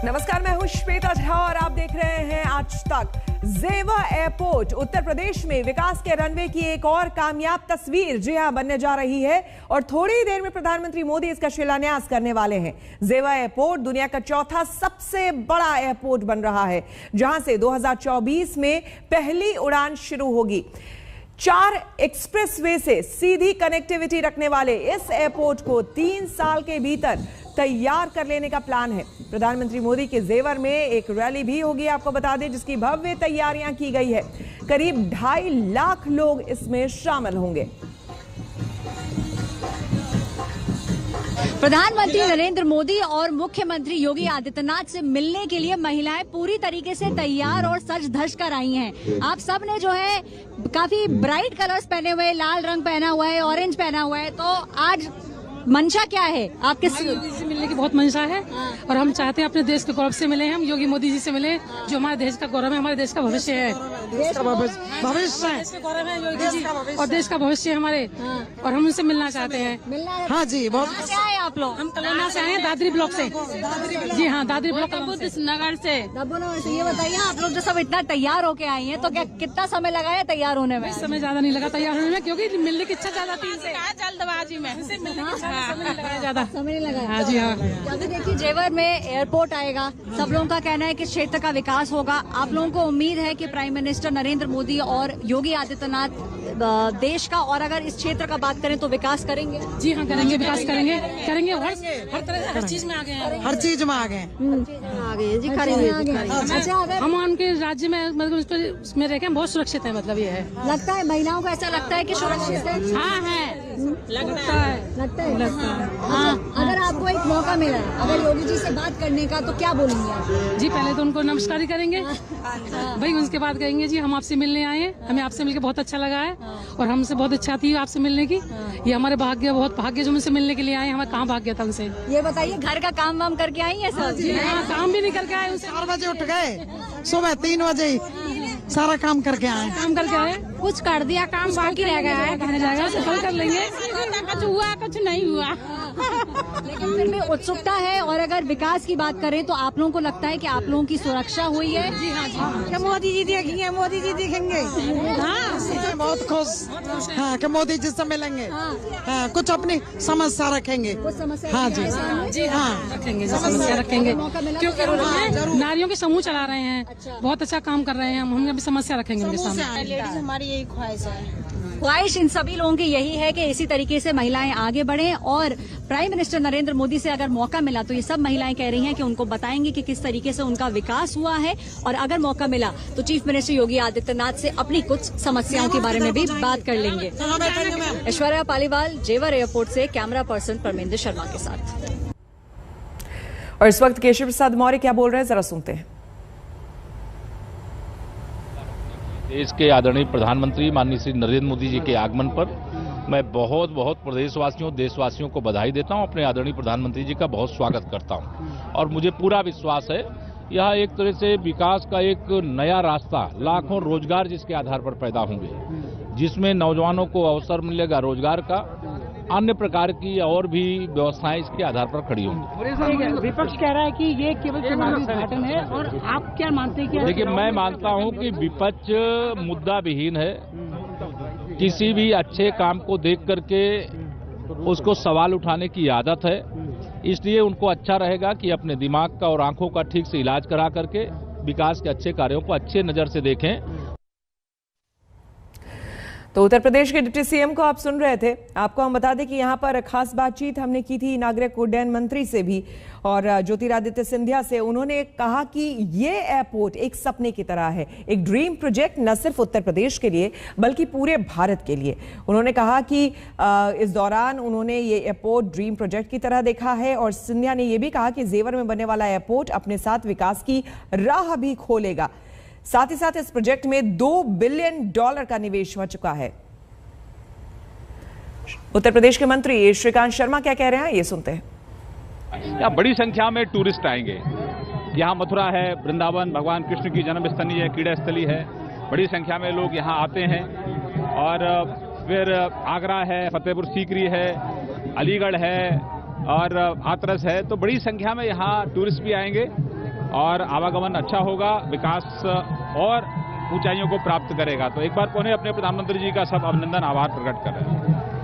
नमस्कार, मैं हूं श्वेता झा और आप देख रहे हैं आज तक। जेवर एयरपोर्ट उत्तर प्रदेश में विकास के रनवे की एक और कामयाब तस्वीर जी हां बनने जा रही है और थोड़ी ही देर में प्रधानमंत्री मोदी इसका शिलान्यास करने वाले हैं। जेवर एयरपोर्ट दुनिया का चौथा सबसे बड़ा एयरपोर्ट बन रहा है, जहां से 2024 में पहली उड़ान शुरू होगी। 4 एक्सप्रेसवे से सीधी कनेक्टिविटी रखने वाले इस एयरपोर्ट को 3 साल के भीतर तैयार कर लेने का प्लान है। प्रधानमंत्री मोदी के जेवर में एक रैली भी होगी, आपको बता दें, जिसकी भव्य तैयारियां की गई है। करीब 2.5 लाख लोग इसमें शामिल होंगे। प्रधानमंत्री नरेंद्र मोदी और मुख्यमंत्री योगी आदित्यनाथ से मिलने के लिए महिलाएं पूरी तरीके से तैयार और सज धज कर आई हैं। आप सब ने जो है काफी ब्राइट कलर्स पहने हुए, लाल रंग पहना हुआ है, ऑरेंज पहना हुआ है। तो आज मंशा क्या है आपके? योगी से मिलने की बहुत मंशा है और हम चाहते हैं अपने देश के गौरव से मिले, हम योगी मोदी जी से मिले, जो हमारे देश का गौरव है, हमारे देश का भविष्य है, भविष्य है, गौरव है योगी जी और देश का भविष्य है हमारे, और हम उनसे मिलना चाहते हैं। हाँ जी, बहुत क्या है आप लोग? हम कल्याणा से आए हैं, दादरी ब्लॉक से। जी हाँ, दादरी ब्लॉक नगर से। ये बताइए, आप लोग जो सब इतना तैयार होके आई हैं, तो क्या कितना समय लगा है तैयार होने में? समय ज्यादा नहीं लगा तैयार होने में, क्योंकि मिलने की इच्छा ज्यादा थी, जल्दबाजी में ज्यादा समय नहीं लगा। हाँ जी हाँ। अभी देखिए, जेवर में एयरपोर्ट आएगा, सब लोगों का कहना है कि क्षेत्र का विकास होगा। आप लोगों को उम्मीद है कि प्राइम मिनिस्टर नरेंद्र मोदी और योगी आदित्यनाथ देश का, और अगर इस क्षेत्र का बात करें तो विकास करेंगे? जी हाँ, करेंगे, विकास करेंगे, करेंगे, हर तरह हर चीज में आ गए हैं, हर चीज में आ गए जी। अच्छा, अगर हम उनके राज्य में मतलब उसमें रह के बहुत सुरक्षित है, मतलब ये है। लगता है महिलाओं को ऐसा लगता है कि सुरक्षित है? हाँ है, लगता है। हाँ, अगर आपको एक मौका मिला अगर योगी जी से बात करने का, तो क्या बोलेंगे आप? जी, पहले तो उनको नमस्कार ही करेंगे भाई, उसके बाद कहेंगे जी हम आपसे मिलने आए हैं, हमें आपसे मिलकर बहुत अच्छा लगा है और हमसे बहुत इच्छा थी आपसे मिलने की। ये हमारे बहुत भाग्य जो उनसे मिलने के लिए आए, हमें कहाँ भाग्य था उनसे। ये बताइए, घर का काम वाम करके आई है सब? जी हाँ, काम भी नहीं करके आए, 4 बजे उठ गए, सुबह 3 बजे सारा काम करके आए। कुछ कर दिया, काम बाकी रह गया है, कहने जाएगा कल कर लेंगे, कुछ हुआ कुछ नहीं हुआ। लेकिन फिर भी उत्सुकता है। और अगर विकास की बात करें तो आप लोगों को लगता है कि आप लोगों की सुरक्षा हुई है? जी हाँ, जी हाँ। कि मोदी जी देखेंगे, मोदी जी दिखेंगे। हाँ, बहुत खुश। हाँ, कि मोदी जी से मिलेंगे। हाँ, कुछ अपनी समस्या रखेंगे। हाँ जी, जी हाँ, रखेंगे, समस्या रखेंगे, क्योंकि नारियों के समूह चला रहे हैं, बहुत अच्छा काम कर रहे हैं, हम भी समस्या रखेंगे उनके सामने। लेडीज हमारी यही ख्वाहिश है। ख्वाहिश इन सभी लोगों की यही है कि इसी तरीके से महिलाएं आगे बढ़ें, और प्राइम मिनिस्टर नरेंद्र मोदी से अगर मौका मिला तो ये सब महिलाएं कह रही हैं कि उनको बताएंगे कि किस तरीके से उनका विकास हुआ है, और अगर मौका मिला तो चीफ मिनिस्टर योगी आदित्यनाथ से अपनी कुछ समस्याओं के बारे में भी बात कर लेंगे। ऐश्वर्या पालीवाल, जेवर एयरपोर्ट से कैमरा पर्सन परमेंद्र शर्मा के साथ। और इस वक्त केशव प्रसाद मौर्य क्या बोल रहे हैं, जरा सुनते हैं। देश के आदरणीय प्रधानमंत्री माननीय श्री नरेंद्र मोदी जी के आगमन पर मैं बहुत प्रदेशवासियों, देशवासियों को बधाई देता हूं, अपने आदरणीय प्रधानमंत्री जी का बहुत स्वागत करता हूं और मुझे पूरा विश्वास है यह एक तरह से विकास का एक नया रास्ता, लाखों रोजगार जिसके आधार पर पैदा होंगे, जिसमें नौजवानों को अवसर मिलेगा रोजगार का, अन्य प्रकार की और भी व्यवस्थाएं इसके आधार पर खड़ी होंगी। विपक्ष कह रहा है कि ये केवल चुनावी उद्घाटन है, और आप क्या मानते हैं? देखिए, मैं मानता हूं कि विपक्ष मुद्दा विहीन है, किसी भी अच्छे काम को देख करके उसको सवाल उठाने की आदत है, इसलिए उनको अच्छा रहेगा कि अपने दिमाग का और आंखों का ठीक से इलाज करा करके विकास के अच्छे कार्यों को अच्छे नजर से देखें। तो उत्तर प्रदेश के डिप्टी सीएम को आप सुन रहे थे। आपको हम बता दें कि यहाँ पर खास बातचीत हमने की थी नागरिक उड्डयन मंत्री से भी और ज्योतिरादित्य सिंधिया से। उन्होंने कहा कि ये एयरपोर्ट एक सपने की तरह है, एक ड्रीम प्रोजेक्ट, न सिर्फ उत्तर प्रदेश के लिए बल्कि पूरे भारत के लिए। उन्होंने कहा कि इस दौरान उन्होंने ये एयरपोर्ट ड्रीम प्रोजेक्ट की तरह देखा है और सिंधिया ने यह भी कहा कि जेवर में बनने वाला एयरपोर्ट अपने साथ विकास की राह भी खोलेगा। साथ ही साथ इस प्रोजेक्ट में $2 बिलियन का निवेश हो चुका है। उत्तर प्रदेश के मंत्री श्रीकांत शर्मा क्या कह रहे हैं, ये सुनते हैं। यहाँ बड़ी संख्या में टूरिस्ट आएंगे। यहाँ मथुरा है, वृंदावन भगवान कृष्ण की जन्मस्थली है, क्रीड़ा स्थली है, बड़ी संख्या में लोग यहाँ आते हैं। और फिर आगरा है, फतेहपुर सीकरी है, अलीगढ़ है और हाथरस है, तो बड़ी संख्या में यहाँ टूरिस्ट भी आएंगे और आवागमन अच्छा होगा, विकास और ऊंचाइयों को प्राप्त करेगा। तो एक बार पुनः अपने प्रधानमंत्री जी का सब अभिनंदन आभार प्रकट कर रहे हैं।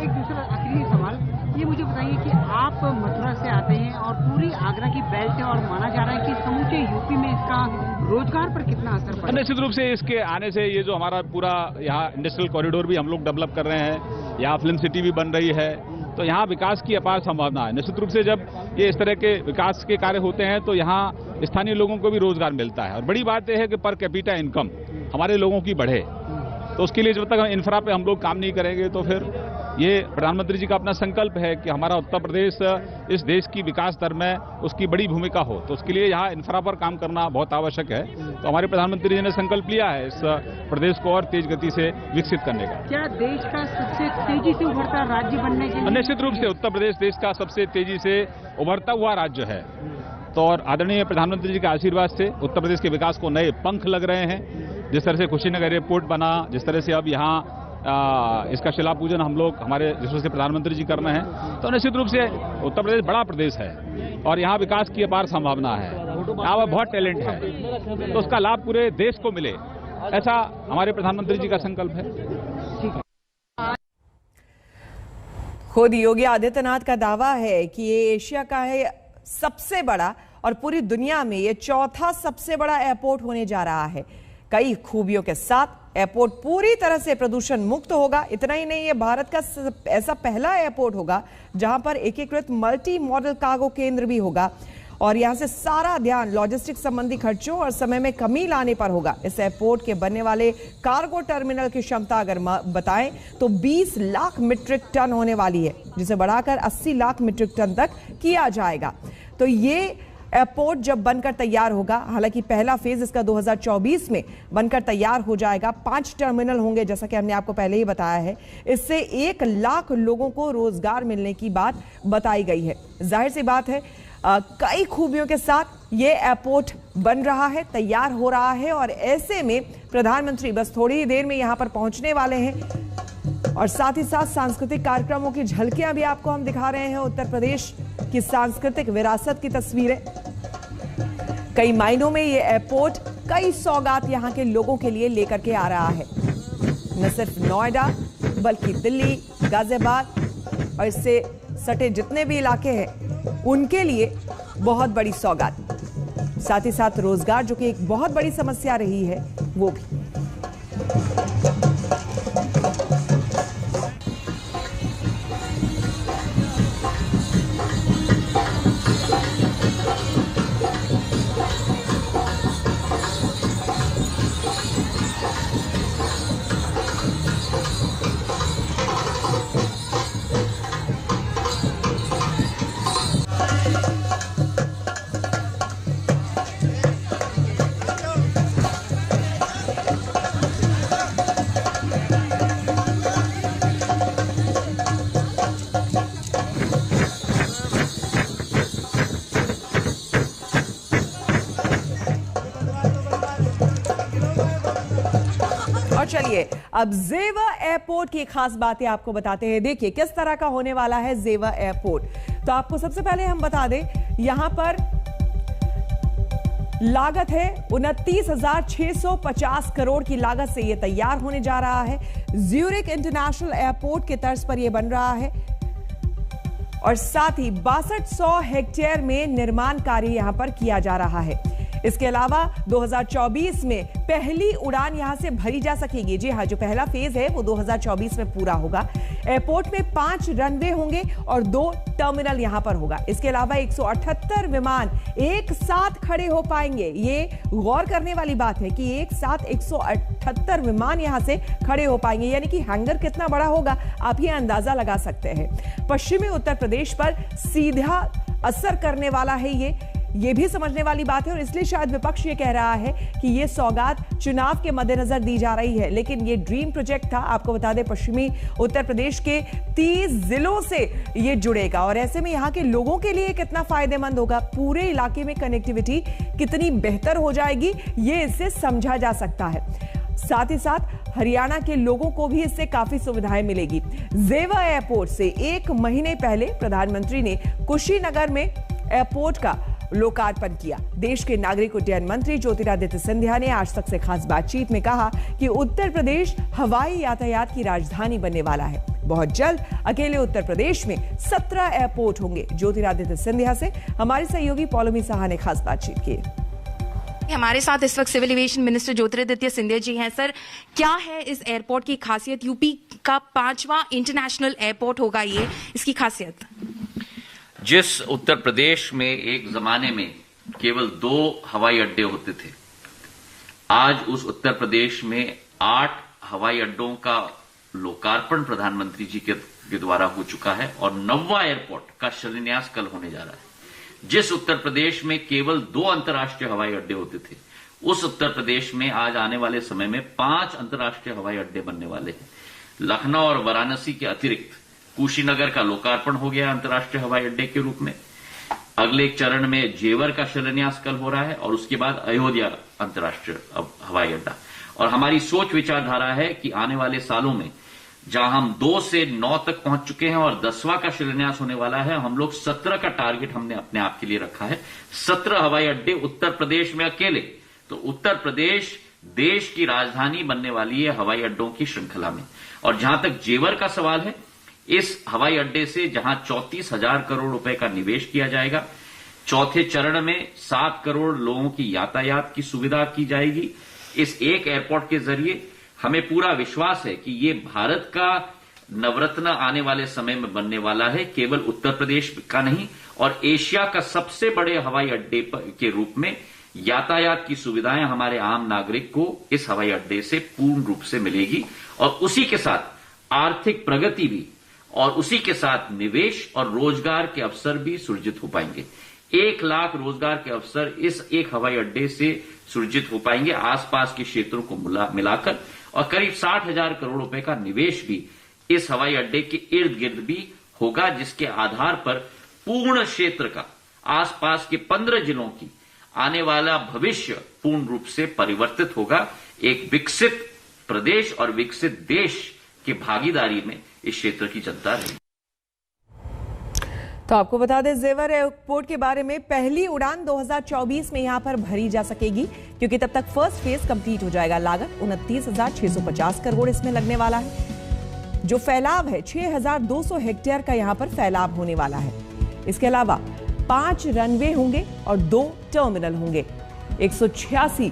एक दूसरा आखिरी सवाल, ये मुझे बताइए कि आप मथुरा से आते हैं और पूरी आगरा की बेल्ट है और माना जा रहा है कि समूचे यूपी में इसका रोजगार पर कितना असर पड़ा? निश्चित रूप से इसके आने से ये जो हमारा पूरा यहाँ इंडस्ट्रियल कॉरिडोर भी हम लोग डेवलप कर रहे हैं, यहाँ फिल्म सिटी भी बन रही है, तो यहाँ विकास की अपार संभावना है। निश्चित रूप से जब ये इस तरह के विकास के कार्य होते हैं तो यहाँ स्थानीय लोगों को भी रोजगार मिलता है। और बड़ी बात यह है कि पर कैपिटा इनकम हमारे लोगों की बढ़े, तो उसके लिए जब तक इंफ्रा पे हम लोग काम नहीं करेंगे तो फिर ये प्रधानमंत्री जी का अपना संकल्प है कि हमारा उत्तर प्रदेश इस देश की विकास दर में उसकी बड़ी भूमिका हो, तो उसके लिए यहाँ इंफ्रा पर काम करना बहुत आवश्यक है। तो हमारे प्रधानमंत्री जी ने संकल्प लिया है इस प्रदेश को और तेज गति से विकसित करने का। क्या देश का सबसे तेजी से उभरता राज्य बनने के लिए? निश्चित रूप से उत्तर प्रदेश देश का सबसे तेजी से उभरता हुआ राज्य है। तो और आदरणीय प्रधानमंत्री जी के आशीर्वाद से उत्तर प्रदेश के विकास को नए पंख लग रहे हैं। जिस तरह से कुशीनगर एयरपोर्ट बना, जिस तरह से अब यहाँ इसका शिला पूजन हम लोग हमारे जिस तरह से प्रधानमंत्री जी कर रहे हैं, तो निश्चित रूप से उत्तर प्रदेश बड़ा प्रदेश है और यहाँ विकास की अपार संभावना है। यहाँ बहुत टैलेंट है, तो उसका लाभ पूरे देश को मिले, ऐसा हमारे प्रधानमंत्री जी का संकल्प है। खुद योगी आदित्यनाथ का दावा है कि ये एशिया का है सबसे बड़ा और पूरी दुनिया में ये चौथा सबसे बड़ा एयरपोर्ट होने जा रहा है। कई खूबियों के साथ एयरपोर्ट पूरी तरह से प्रदूषण मुक्त होगा। इतना ही नहीं, ये भारत का ऐसा पहला एयरपोर्ट होगा जहां पर एकीकृत मल्टी मॉडल कार्गो केंद्र भी होगा और यहां से सारा ध्यान लॉजिस्टिक्स संबंधी खर्चों और समय में कमी लाने पर होगा। इस एयरपोर्ट के बनने वाले कार्गो टर्मिनल की क्षमता अगर बताएं तो 20 लाख मीट्रिक टन होने वाली है, जिसे बढ़ाकर 80 लाख मीट्रिक टन तक किया जाएगा। तो ये एयरपोर्ट जब बनकर तैयार होगा, हालांकि पहला फेज इसका 2024 में बनकर तैयार हो जाएगा। 5 टर्मिनल होंगे, जैसा कि हमने आपको पहले ही बताया है। इससे 1 लाख लोगों को रोजगार मिलने की बात बताई गई है। जाहिर सी बात है, कई खूबियों के साथ ये एयरपोर्ट बन रहा है, तैयार हो रहा है और ऐसे में प्रधानमंत्री बस थोड़ी ही देर में यहां पर पहुंचने वाले हैं और साथ ही साथ सांस्कृतिक कार्यक्रमों की झलकियां भी आपको हम दिखा रहे हैं। उत्तर प्रदेश की सांस्कृतिक विरासत की तस्वीरें। कई मायनों में ये एयरपोर्ट कई सौगात यहां के लोगों के लिए लेकर के आ रहा है। न सिर्फ नोएडा बल्कि दिल्ली, गाजियाबाद और इससे सटे जितने भी इलाके हैं उनके लिए बहुत बड़ी सौगात। साथ ही साथ रोजगार, जो कि एक बहुत बड़ी समस्या रही है, वो भी। चलिए अब जेवर एयरपोर्ट की खास बातें आपको बताते हैं। देखिए किस तरह का होने वाला है जेवर एयरपोर्ट। तो आपको सबसे पहले हम बता दें, यहां पर लागत है 29,650 करोड़ की लागत से यह तैयार होने जा रहा है। ज्यूरिक इंटरनेशनल एयरपोर्ट के तर्ज पर यह बन रहा है और साथ ही 6200 हेक्टेयर में निर्माण कार्य यहां पर किया जा रहा है। इसके अलावा 2024 में पहली उड़ान यहां से भरी जा सकेगी। जी हां, जो पहला फेज है वो 2024 में पूरा होगा। एयरपोर्ट में 5 रनवे होंगे और 2 टर्मिनल यहां पर होगा। इसके अलावा 178 विमान एक साथ खड़े हो पाएंगे। ये गौर करने वाली बात है कि एक साथ 178 विमान यहां से खड़े हो पाएंगे, यानी कि हैंगर कितना बड़ा होगा आप ये अंदाजा लगा सकते हैं। पश्चिमी उत्तर प्रदेश पर सीधा असर करने वाला है ये भी समझने वाली बात है और इसलिए शायद विपक्ष ये कह रहा है कि ये सौगात चुनाव के मद्देनजर दी जा रही है, लेकिन ये ड्रीम प्रोजेक्ट था। आपको बता दें, पश्चिमी उत्तर प्रदेश के 30 जिलों से ये जुड़ेगा और ऐसे में यहाँ के लोगों के लिए कितना फायदेमंद होगा, पूरे इलाके में कनेक्टिविटी कितनी बेहतर हो जाएगी, ये इससे समझा जा सकता है। साथ ही साथ हरियाणा के लोगों को भी इससे काफी सुविधाएं मिलेगी। जेवर एयरपोर्ट से 1 महीने पहले प्रधानमंत्री ने कुशीनगर में एयरपोर्ट का लोकार्पण किया। देश के नागरिक उड्डयन मंत्री ज्योतिरादित्य सिंधिया ने आज तक से खास बातचीत में कहा कि उत्तर प्रदेश हवाई यातायात की राजधानी बनने वाला है। बहुत जल्द अकेले उत्तर प्रदेश में 17 एयरपोर्ट होंगे। ज्योतिरादित्य सिंधिया से हमारे सहयोगी पौलोमी साहा ने खास बातचीत की। हमारे साथ इस वक्त civil aviation minister Jyotiraditya Scindia ji हैं। सर, क्या है इस एयरपोर्ट की खासियत? यूपी का 5वां इंटरनेशनल एयरपोर्ट होगा ये, इसकी खासियत? जिस उत्तर प्रदेश में एक जमाने में केवल 2 हवाई अड्डे होते थे, आज उस उत्तर प्रदेश में 8 हवाई अड्डों का लोकार्पण प्रधानमंत्री जी के द्वारा हो चुका है और 9वां एयरपोर्ट का शिलान्यास कल होने जा रहा है। जिस उत्तर प्रदेश में केवल 2 अंतर्राष्ट्रीय हवाई अड्डे होते थे, उस उत्तर प्रदेश में आज आने वाले समय में 5 अंतर्राष्ट्रीय हवाई अड्डे बनने वाले हैं। लखनऊ और वाराणसी के अतिरिक्त कुशीनगर का लोकार्पण हो गया अंतर्राष्ट्रीय हवाई अड्डे के रूप में। अगले चरण में जेवर का शिलान्यास कल हो रहा है और उसके बाद अयोध्या अंतर्राष्ट्रीय हवाई अड्डा। और हमारी सोच विचारधारा है कि आने वाले सालों में जहां हम 2 से 9 तक पहुंच चुके हैं और 10वां का शिलान्यास होने वाला है, हम लोग 17 का टारगेट हमने अपने आप के लिए रखा है। 17 हवाई अड्डे उत्तर प्रदेश में अकेले। तो उत्तर प्रदेश देश की राजधानी बनने वाली है हवाई अड्डों की श्रृंखला में। और जहां तक जेवर का सवाल है, इस हवाई अड्डे से जहां 34,000 करोड़ रुपए का निवेश किया जाएगा, चौथे चरण में 7 करोड़ लोगों की यातायात की सुविधा की जाएगी। इस एक एयरपोर्ट के जरिए हमें पूरा विश्वास है कि ये भारत का नवरत्न आने वाले समय में बनने वाला है, केवल उत्तर प्रदेश का नहीं और एशिया का सबसे बड़े हवाई अड्डे के रूप में यातायात की सुविधाएं हमारे आम नागरिक को इस हवाई अड्डे से पूर्ण रूप से मिलेगी। और उसी के साथ आर्थिक प्रगति भी और उसी के साथ निवेश और रोजगार के अवसर भी सृजित हो पाएंगे। 1 लाख रोजगार के अवसर इस एक हवाई अड्डे से सृजित हो पाएंगे आसपास के क्षेत्रों को मिलाकर। और करीब 60,000 करोड़ रुपए का निवेश भी इस हवाई अड्डे के इर्द गिर्द भी होगा, जिसके आधार पर पूर्ण क्षेत्र का आसपास के 15 जिलों की आने वाला भविष्य पूर्ण रूप से परिवर्तित होगा। एक विकसित प्रदेश और विकसित देश की भागीदारी में इस क्षेत्र की जनता रहेगी। तो आपको बता दें, जेवर एयरपोर्ट के बारे में पहली उड़ान 2024 में यहां पर भरी जा सकेगी, क्योंकि तब तक फर्स्ट फेज कंप्लीट हो जाएगा। लागत 29,650 करोड़ इसमें लगने वाला है। जो फैलाव है 6,200 हेक्टेयर का यहां पर फैलाव होने वाला है। इसके अलावा 5 रनवे होंगे और 2 टर्मिनल होंगे। 186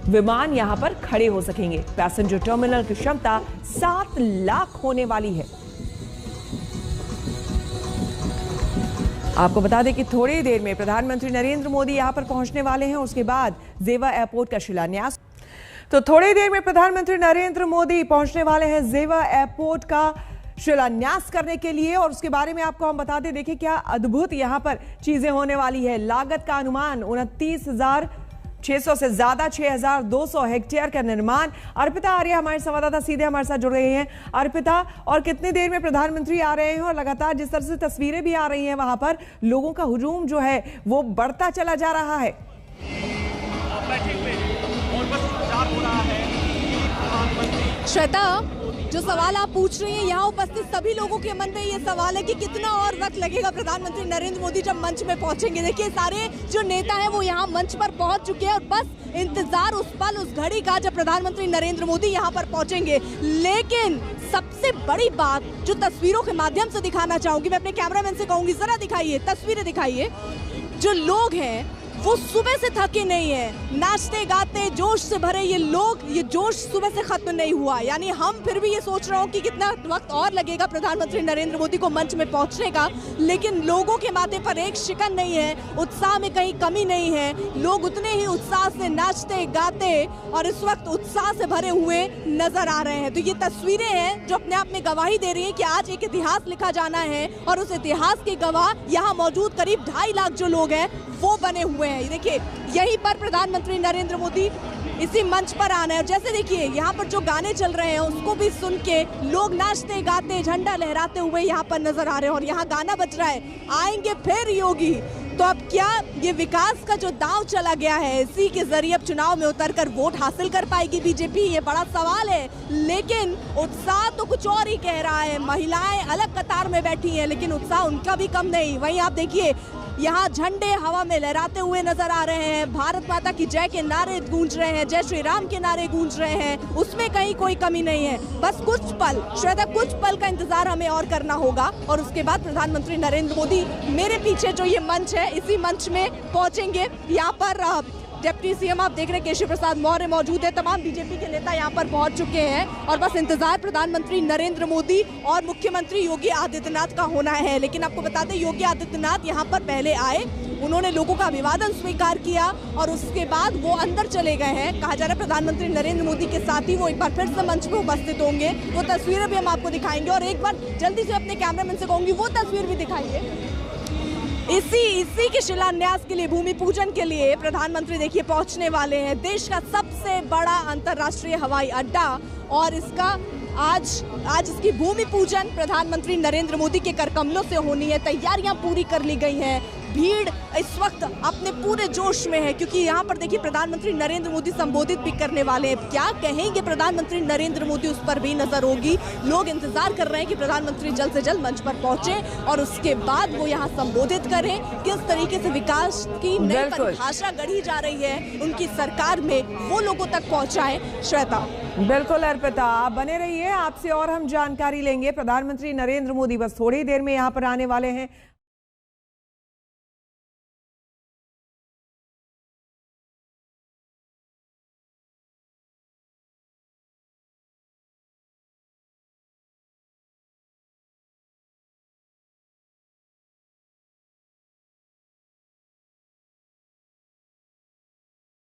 विमान यहां पर खड़े हो सकेंगे। पैसेंजर टर्मिनल की क्षमता 7 लाख होने वाली है। आपको बता दें कि थोड़ी देर में प्रधानमंत्री नरेंद्र मोदी यहां पर पहुंचने वाले हैं। उसके बाद जेवर एयरपोर्ट का शिलान्यास। तो थोड़ी देर में प्रधानमंत्री नरेंद्र मोदी पहुंचने वाले हैं जेवर एयरपोर्ट का शिलान्यास करने के लिए। और उसके बारे में आपको हम बता दें, देखिए क्या अद्भुत यहां पर चीजें होने वाली है। लागत का अनुमान 29,600 से ज्यादा, 6,200 हेक्टेयर का निर्माण। अर्पिता आर्य हमारे संवाददाता सीधे हमारे साथ जुड़ रहे हैं। अर्पिता, और कितनी देर में प्रधानमंत्री आ रहे हैं? और लगातार जिस तरह से तस्वीरें भी आ रही हैं, वहां पर लोगों का हुजूम जो है वो बढ़ता चला जा रहा है। श्वेता, जो सवाल आप पूछ रही हैं, यहाँ उपस्थित सभी लोगों के मन में ये सवाल है कि कितना और वक्त लगेगा प्रधानमंत्री नरेंद्र मोदी जब मंच में पहुंचेंगे। देखिए, सारे जो नेता हैं वो यहाँ मंच पर पहुंच चुके हैं और बस इंतजार उस पल, उस घड़ी का जब प्रधानमंत्री नरेंद्र मोदी यहाँ पर पहुंचेंगे। लेकिन सबसे बड़ी बात जो तस्वीरों के माध्यम से दिखाना चाहूंगी, मैं अपने कैमरामैन से कहूंगी, जरा दिखाइए, तस्वीरें दिखाइए। जो लोग हैं वो सुबह से थके नहीं है, नाचते गाते जोश से भरे ये लोग, ये जोश सुबह से खत्म नहीं हुआ। यानी हम फिर भी ये सोच रहे हो कि कितना वक्त और लगेगा प्रधानमंत्री नरेंद्र मोदी को मंच में पहुंचने का, लेकिन लोगों के माथे पर एक शिकन नहीं है, उत्साह में कहीं कमी नहीं है। लोग उतने ही उत्साह से नाचते गाते और इस वक्त उत्साह से भरे हुए नजर आ रहे हैं। तो ये तस्वीरें हैं जो अपने आप में गवाही दे रही है कि आज एक इतिहास लिखा जाना है और उस इतिहास के गवाह यहाँ मौजूद करीब 2.5 लाख जो लोग हैं वो बने हुए हैं। देखिए, यहीं पर प्रधानमंत्री नरेंद्र मोदी इसी मंच पर आना है। और जैसे देखिए यहाँ पर जो गाने चल रहे हैं उसको भी सुन के लोग नाचते गाते झंडा लहराते हुए यहाँ पर नजर आ रहे हैं। और यहाँ गाना बज रहा है, आएंगे फिर योगी। तो अब क्या ये विकास का जो दांव चला गया है, इसी के जरिए अब चुनाव में उतरकर वोट हासिल कर पाएगी बीजेपी? ये बड़ा सवाल है। लेकिन उत्साह तो कुछ और ही कह रहा है। महिलाएं अलग कतार में बैठी हैं, लेकिन उत्साह उनका भी कम नहीं। वहीं आप देखिए यहाँ झंडे हवा में लहराते हुए नजर आ रहे हैं। भारत माता की जय के नारे गूंज रहे हैं, जय श्री राम के नारे गूंज रहे हैं, उसमें कहीं कोई कमी नहीं है। बस कुछ पल, श्वेता, कुछ पल का इंतजार हमें और करना होगा और उसके बाद प्रधानमंत्री नरेंद्र मोदी मेरे पीछे जो ये मंच है, इसी मंच में पहुंचेंगे। यहाँ पर डिप्टी सीएम आप देख रहे हैं केशव प्रसाद मौर्य मौजूद है, तमाम बीजेपी के नेता यहाँ पर पहुंच चुके हैं और बस इंतजार प्रधानमंत्री नरेंद्र मोदी और मुख्यमंत्री योगी आदित्यनाथ का होना है। लेकिन आपको बता दें, योगी आदित्यनाथ यहाँ पर पहले आए, उन्होंने लोगों का अभिवादन स्वीकार किया और उसके बाद वो अंदर चले गए हैं। कहा जा रहा है प्रधानमंत्री नरेंद्र मोदी के साथ ही वो एक बार फिर से मंच पे उपस्थित होंगे। वो तस्वीरें भी हम आपको दिखाएंगे और एक बार जल्दी से अपने कैमरामैन से कहूंगी वो तस्वीर भी दिखाइए। इसी के शिलान्यास के लिए, भूमि पूजन के लिए प्रधानमंत्री देखिए पहुंचने वाले हैं। देश का सबसे बड़ा अंतर्राष्ट्रीय हवाई अड्डा और इसका आज इसकी भूमि पूजन प्रधानमंत्री नरेंद्र मोदी के करकमलों से होनी है। तैयारियां पूरी कर ली गई हैं। भीड़ इस वक्त अपने पूरे जोश में है क्योंकि यहाँ पर देखिए प्रधानमंत्री नरेंद्र मोदी संबोधित भी करने वाले हैं। क्या कहेंगे प्रधानमंत्री नरेंद्र मोदी, उस पर भी नजर होगी। लोग इंतजार कर रहे हैं कि प्रधानमंत्री जल्द से जल्द मंच पर पहुंचे और उसके बाद वो यहाँ संबोधित करें। किस तरीके से विकास की नई परिभाषा गढ़ी जा रही है उनकी सरकार में, वो लोगों तक पहुंचाएं। श्वेता। बिल्कुल अर्पिता, आप बने रहिए, आपसे और हम जानकारी लेंगे। प्रधानमंत्री नरेंद्र मोदी बस थोड़ी देर में यहाँ पर आने वाले हैं।